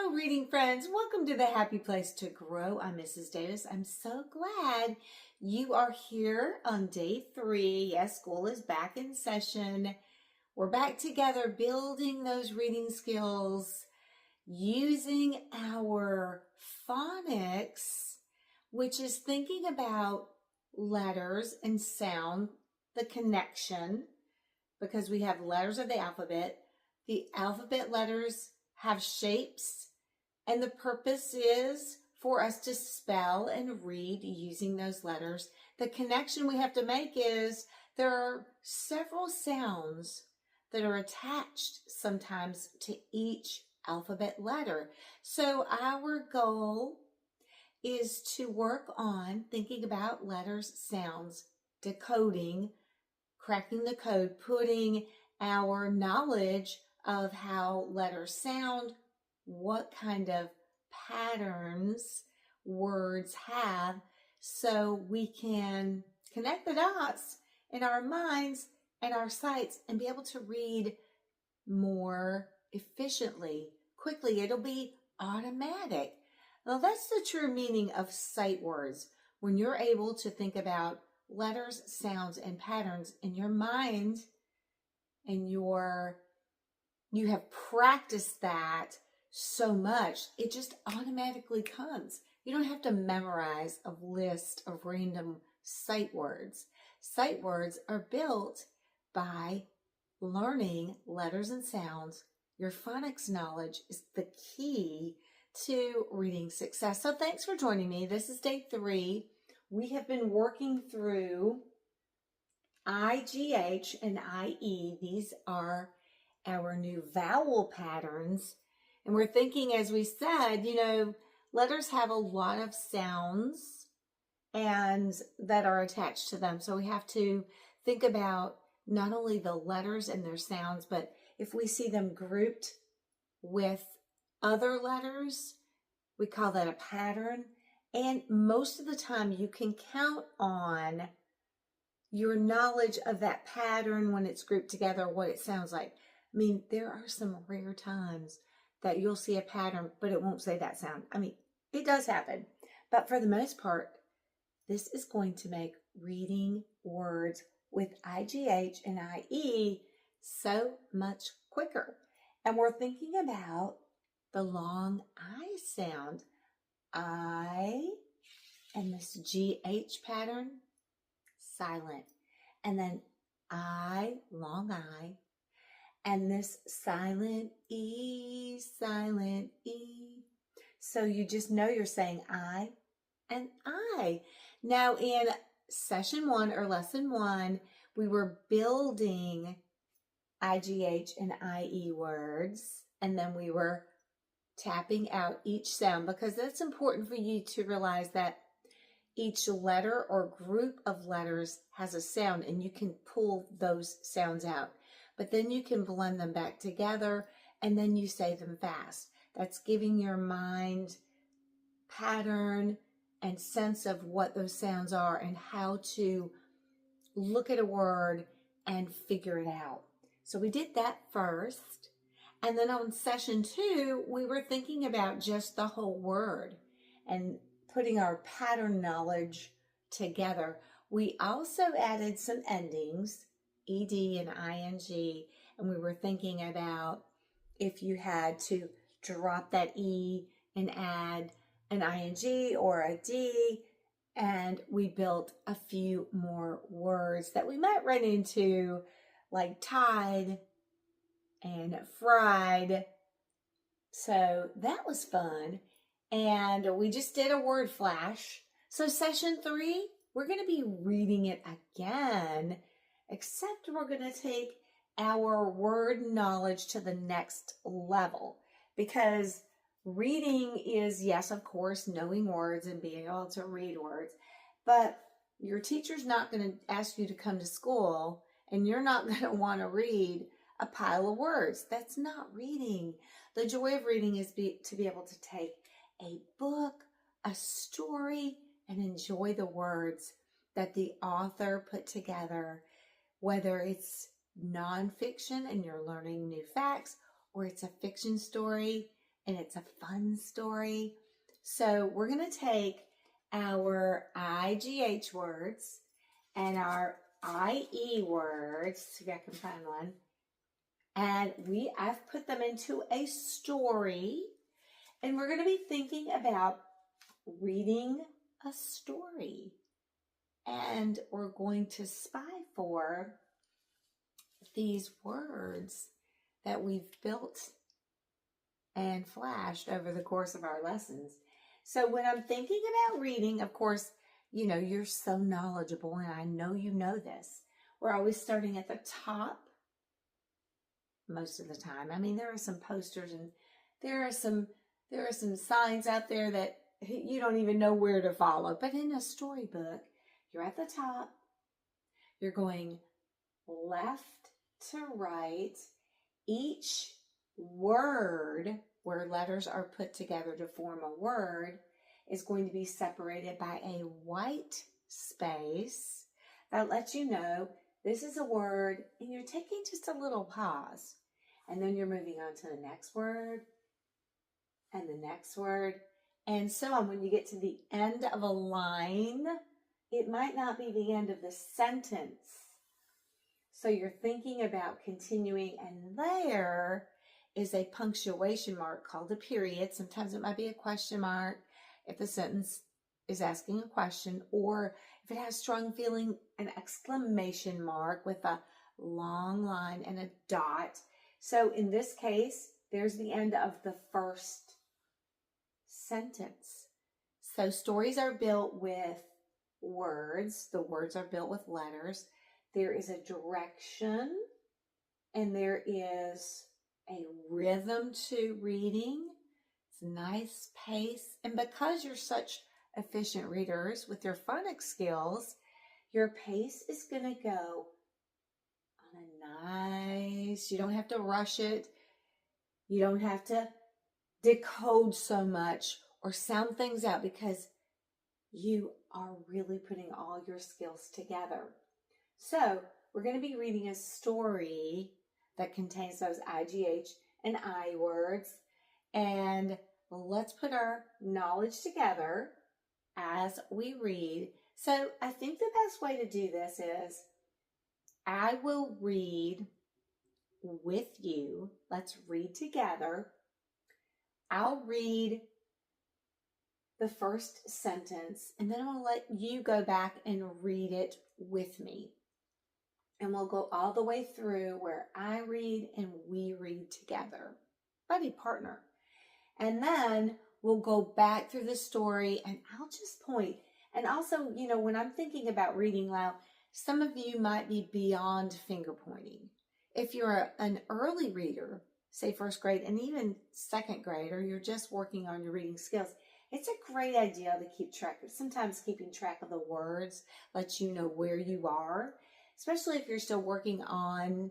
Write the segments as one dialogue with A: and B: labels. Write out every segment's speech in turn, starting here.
A: Hello, reading friends. Welcome to the Happy Place to Grow. I'm Mrs. Davis. I'm so glad you are here on day 3. Yes, school is back in session. We're back together building those reading skills using our phonics, which is thinking about letters and sound, the connection, because we have letters of the alphabet. The alphabet letters have shapes, and the purpose is for us to spell and read using those letters. The connection we have to make is there are several sounds that are attached sometimes to each alphabet letter. So our goal is to work on thinking about letters, sounds, decoding, cracking the code, putting our knowledge of how letters sound, what kind of patterns words have, so we can connect the dots in our minds and our sights and be able to read more efficiently, quickly. It'll be automatic. Now, that's the true meaning of sight words. When you're able to think about letters, sounds, and patterns in your mind, and you have practiced that so much, it just automatically comes. You don't have to memorize a list of random sight words. Sight words are built by learning letters and sounds. Your phonics knowledge is the key to reading success. So thanks for joining me. This is day 3. We have been working through I, G, H, and I, E. These are our new vowel patterns. And we're thinking, as we said, letters have a lot of sounds and that are attached to them. So we have to think about not only the letters and their sounds, but if we see them grouped with other letters, we call that a pattern. And most of the time you can count on your knowledge of that pattern when it's grouped together, what it sounds like. I mean, there are some rare times that you'll see a pattern, but it won't say that sound. I mean, it does happen. But for the most part, this is going to make reading words with IGH and IE so much quicker. And we're thinking about the long I sound. I, and this GH pattern, silent. And then I, long I, and this silent E, silent E. So you just know you're saying I and I. Now in session 1 or lesson 1, we were building IGH and IE words, and then we were tapping out each sound, because that's important for you to realize that each letter or group of letters has a sound, and you can pull those sounds out. But then you can blend them back together, and then you say them fast. That's giving your mind pattern and sense of what those sounds are and how to look at a word and figure it out. So we did that first. And then on session 2, we were thinking about just the whole word and putting our pattern knowledge together. We also added some endings, ED and ING, and we were thinking about if you had to drop that E and add an ING or a D, and we built a few more words that we might run into, like tied and fried. So that was fun. And we just did a word flash. So session 3, we're going to be reading it again, except we're going to take our word knowledge to the next level, because reading is, yes, of course, knowing words and being able to read words, but your teacher's not going to ask you to come to school and you're not going to want to read a pile of words. That's not reading. The joy of reading is to be able to take a book, a story, and enjoy the words that the author put together, whether it's nonfiction and you're learning new facts, or it's a fiction story and it's a fun story. So we're going to take our IGH words and our IE words, see if I can find one, and I've put them into a story, and we're going to be thinking about reading a story, and we're going to spy for these words that we've built and flashed over the course of our lessons. So when I'm thinking about reading, of course, you know, you're so knowledgeable, and I know you know this. We're always starting at the top most of the time. I mean, there are some posters and there are some signs out there that you don't even know where to follow. But in a storybook, you're at the top. You're going left to right. Each word, where letters are put together to form a word, is going to be separated by a white space that lets you know this is a word, and you're taking just a little pause. And then you're moving on to the next word and the next word and so on. When you get to the end of a line, it might not be the end of the sentence. So you're thinking about continuing, and there is a punctuation mark called a period. Sometimes it might be a question mark if the sentence is asking a question, or if it has strong feeling, an exclamation mark with a long line and a dot. So in this case, there's the end of the first sentence. So stories are built with words. The words are built with letters. There is a direction, and there is a rhythm to reading. It's a nice pace. And because you're such efficient readers with your phonics skills, your pace is going to go on a nice, you don't have to rush it. You don't have to decode so much or sound things out, because you are really putting all your skills together. So we're going to be reading a story that contains those IGH and I words. And let's put our knowledge together as we read. So I think the best way to do this is I will read with you. Let's read together. I'll read the first sentence, and then I'll let you go back and read it with me. And we'll go all the way through where I read and we read together. Buddy partner. And then we'll go back through the story, and I'll just point. And also, you know, when I'm thinking about reading loud, some of you might be beyond finger pointing. If you're an early reader, say first grade and even second grade, or you're just working on your reading skills, it's a great idea to keep track of. Sometimes keeping track of the words lets you know where you are, especially if you're still working on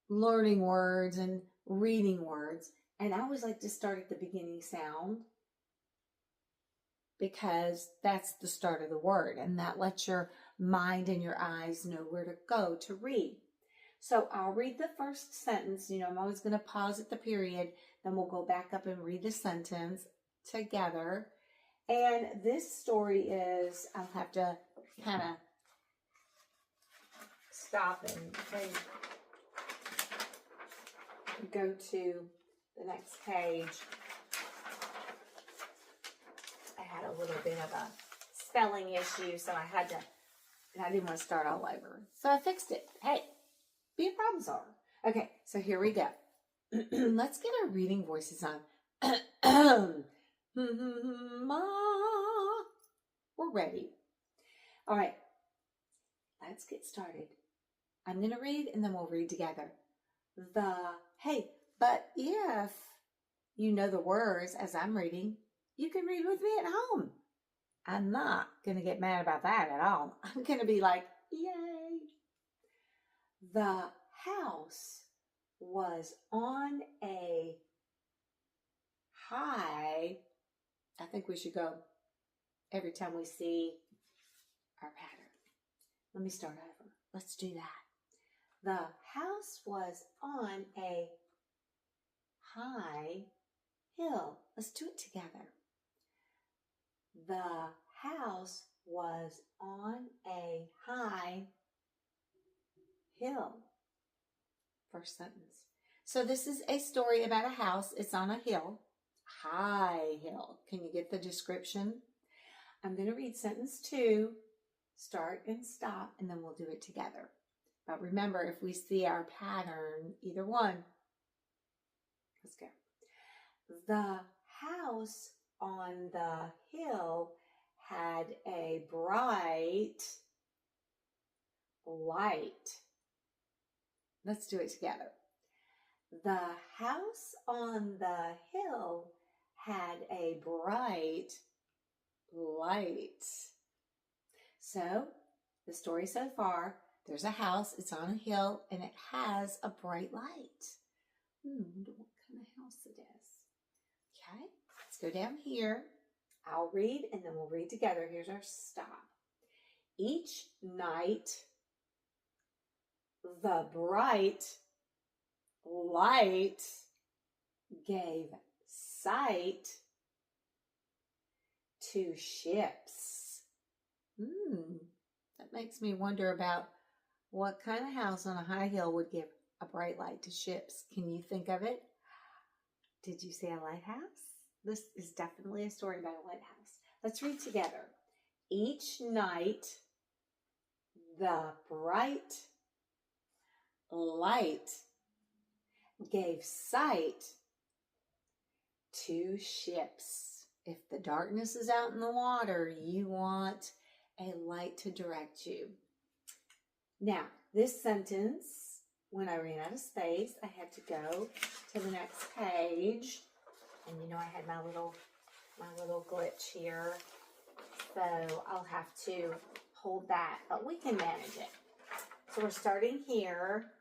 A: learning words and reading words. And I always like to start at the beginning sound, because that's the start of the word, and that lets your mind and your eyes know where to go to read. So I'll read the first sentence. You know, I'm always going to pause at the period, then we'll go back up and read the sentence together. And this story is, I'll have to kind of stop and go to the next page. I had a little bit of a spelling issue, so I didn't want to start all over. So I fixed it. Hey, be a problem solver. Okay, so here we go. Let's get our reading voices on. We're ready. All right, let's get started. I'm going to read, and then we'll read together. Hey, but if you know the words as I'm reading, you can read with me at home. I'm not going to get mad about that at all. I'm going to be like, yay. The house was on a high. I think we should go every time we see our pattern. Let me start over. Let's do that. The house was on a high hill. Let's do it together. The house was on a high hill. First sentence. So this is a story about a house. It's on a hill. High hill. Can you get the description? I'm going to read sentence 2, start and stop, and then we'll do it together. But remember, if we see our pattern, either one. Let's go. The house on the hill had a bright light. Let's do it together. The house on the hill had a bright light. So, the story so far, there's a house, it's on a hill, and it has a bright light. I wonder what kind of house it is. Okay, let's go down here. I'll read, and then we'll read together. Here's our stop. Each night, the bright light gave sight to ships. That makes me wonder about what kind of house on a high hill would give a bright light to ships. Can you think of it? Did you see a lighthouse? This is definitely a story about a lighthouse. Let's read together. Each night, the bright light gave sight to ships. If the darkness is out in the water, you want a light to direct you. Now, this sentence, when I ran out of space, I had to go to the next page. And you know, I had my little glitch here. So I'll have to hold that, but we can manage it. So we're starting here.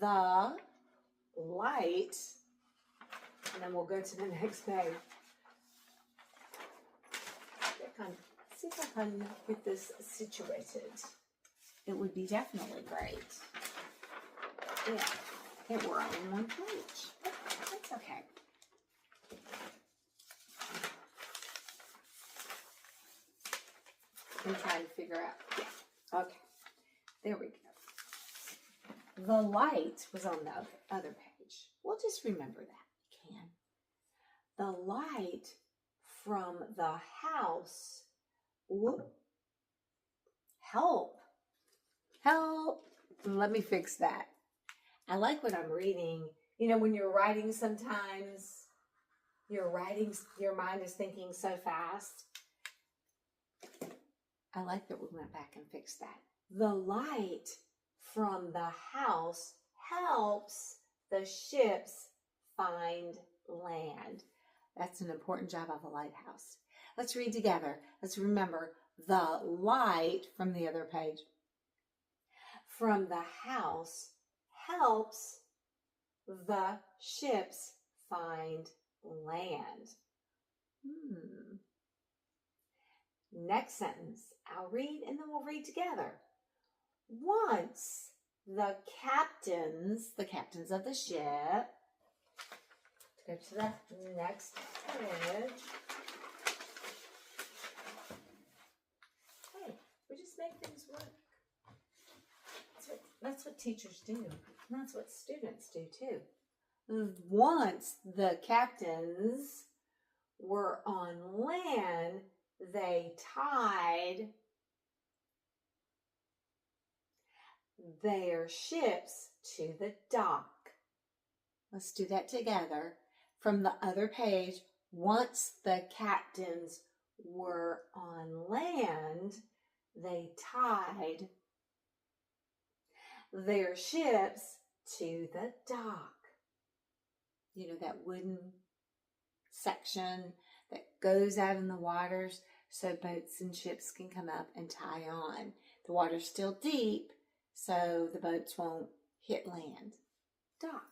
A: The light, and then we'll go to the next page. See if I can get this situated. It would be definitely great. Yeah, we're on one page. That's okay. I'm trying to figure out. Yeah, okay. There we go. The light was on the other page. We'll just remember that. We can. The light from the house. Whoop. Help. Let me fix that. I like what I'm reading. You know, when you're writing sometimes, your mind is thinking so fast. I like that we went back and fixed that. The light from the house helps the ships find land. That's an important job of a lighthouse. Let's read together. Let's remember the light from the other page. From the house helps the ships find land. Next sentence. I'll read and then we'll read together. Once the captains of the ship, go to the next page. Hey, we just make things work. That's what teachers do. And that's what students do too. Once the captains were on land, they tied their ships to the dock. Let's do that together. From the other page, once the captains were on land, they tied their ships to the dock. You know, that wooden section that goes out in the waters so boats and ships can come up and tie on. The water's still deep, so the boats won't hit land. Dock.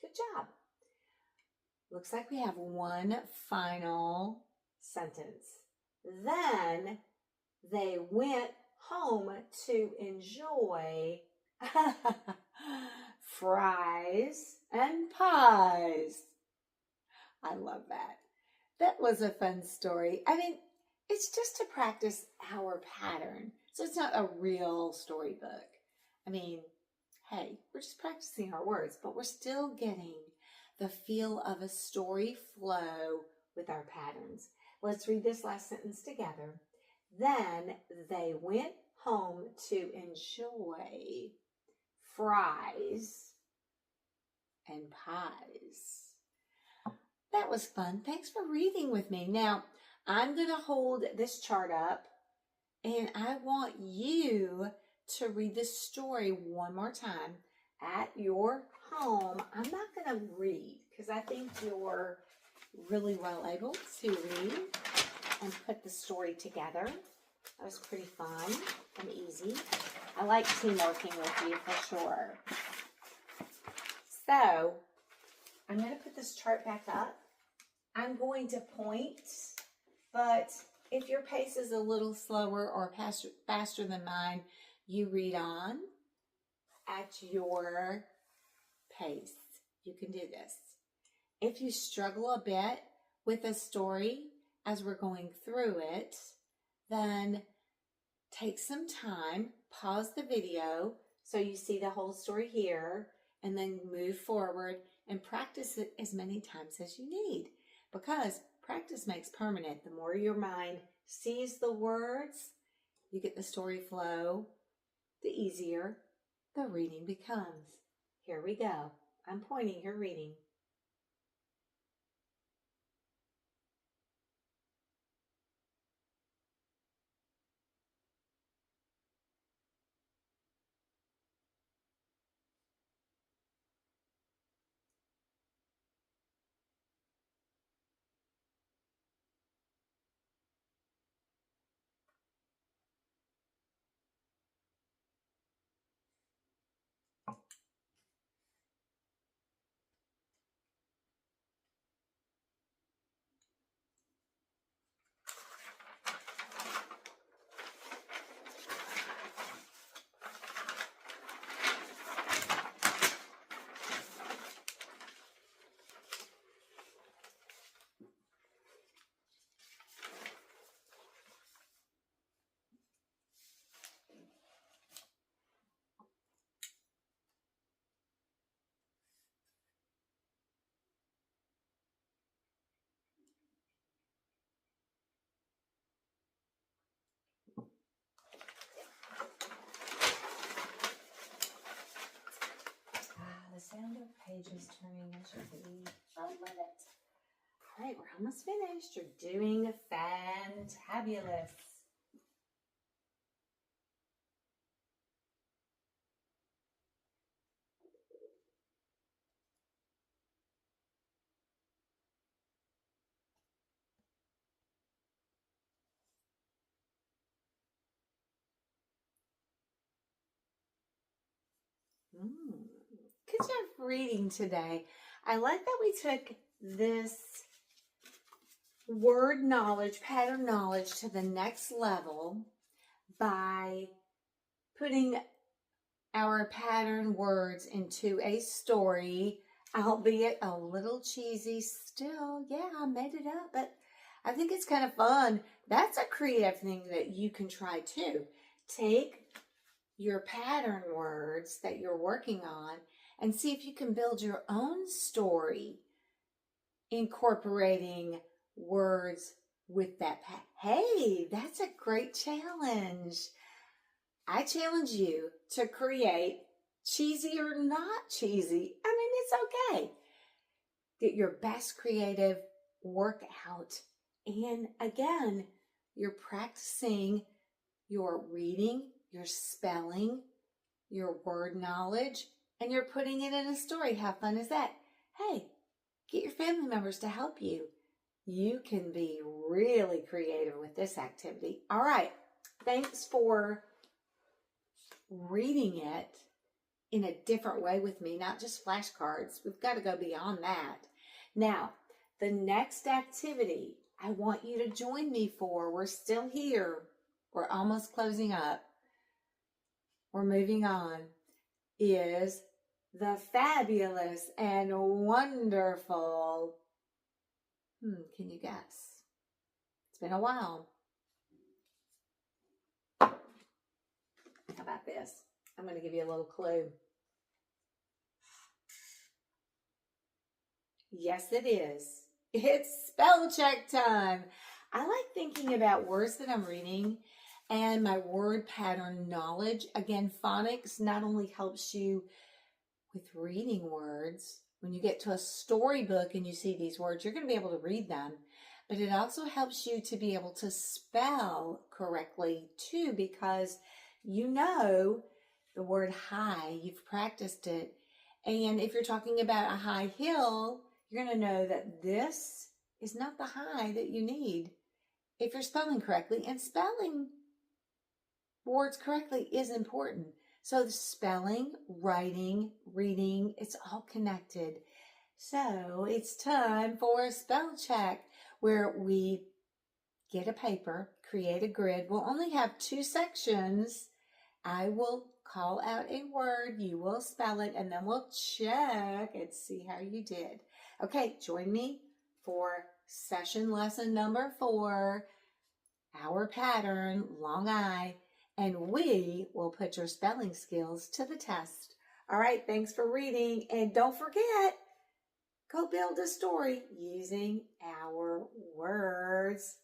A: Good job. Looks like we have one final sentence. Then they went home to enjoy fries and pies. I love that. That was a fun story. I mean, it's just to practice our pattern. So it's not a real storybook. I mean, hey, we're just practicing our words, but we're still getting the feel of a story flow with our patterns. Let's read this last sentence together. Then they went home to enjoy fries and pies. That was fun. Thanks for reading with me. Now, I'm going to hold this chart up, and I want you to read this story one more time at your home. I'm not going to read because I think you're really well able to read and put the story together. That was pretty fun and easy. I like team working with you for sure. So, I'm going to put this chart back up. I'm going to point, but if your pace is a little slower or faster than mine, you read on at your pace. You can do this. If you struggle a bit with a story as we're going through it, then take some time, pause the video so you see the whole story here, and then move forward and practice it as many times as you need, because practice makes permanent. The more your mind sees the words, you get the story flow, the easier the reading becomes. Here we go. I'm pointing, you're reading. The sound of pages turning as you read. I love it. All right, we're almost finished. You're doing fantabulous. Good job reading today. I like that we took this word knowledge, pattern knowledge to the next level by putting our pattern words into a story, albeit a little cheesy still. Yeah, I made it up, but I think it's kind of fun. That's a creative thing that you can try too. Take your pattern words that you're working on and see if you can build your own story incorporating words with that. Hey, that's a great challenge. I challenge you to create, cheesy or not cheesy, I mean, it's okay. Get your best creative work out. And again, you're practicing your reading, your spelling, your word knowledge, and you're putting it in a story. How fun is that? Hey, get your family members to help you. You can be really creative with this activity. All right. Thanks for reading it in a different way with me, not just flashcards. We've got to go beyond that. Now, the next activity I want you to join me for, we're still here. We're almost closing up. We're moving on, is the fabulous and wonderful Can you guess? It's been a while. How about this? I'm going to give you a little clue. Yes, it is. It's spell check time. I like thinking about words that I'm reading and my word pattern knowledge. Again, phonics not only helps you with reading words. When you get to a storybook and you see these words, you're going to be able to read them. But it also helps you to be able to spell correctly too, because you know the word high, you've practiced it. And if you're talking about a high hill, you're going to know that this is not the high that you need if you're spelling correctly. And spelling words correctly is important. So the spelling, writing, reading, it's all connected. So it's time for a spell check where we get a paper, create a grid. We'll only have 2 sections. I will call out a word, you will spell it, and then we'll check and see how you did. Okay, join me for session lesson number 4, our pattern, long I, and we will put your spelling skills to the test. All right, thanks for reading, and don't forget, go build a story using our words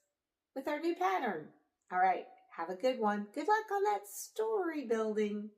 A: with our new pattern. All right, have a good one. Good luck on that story building.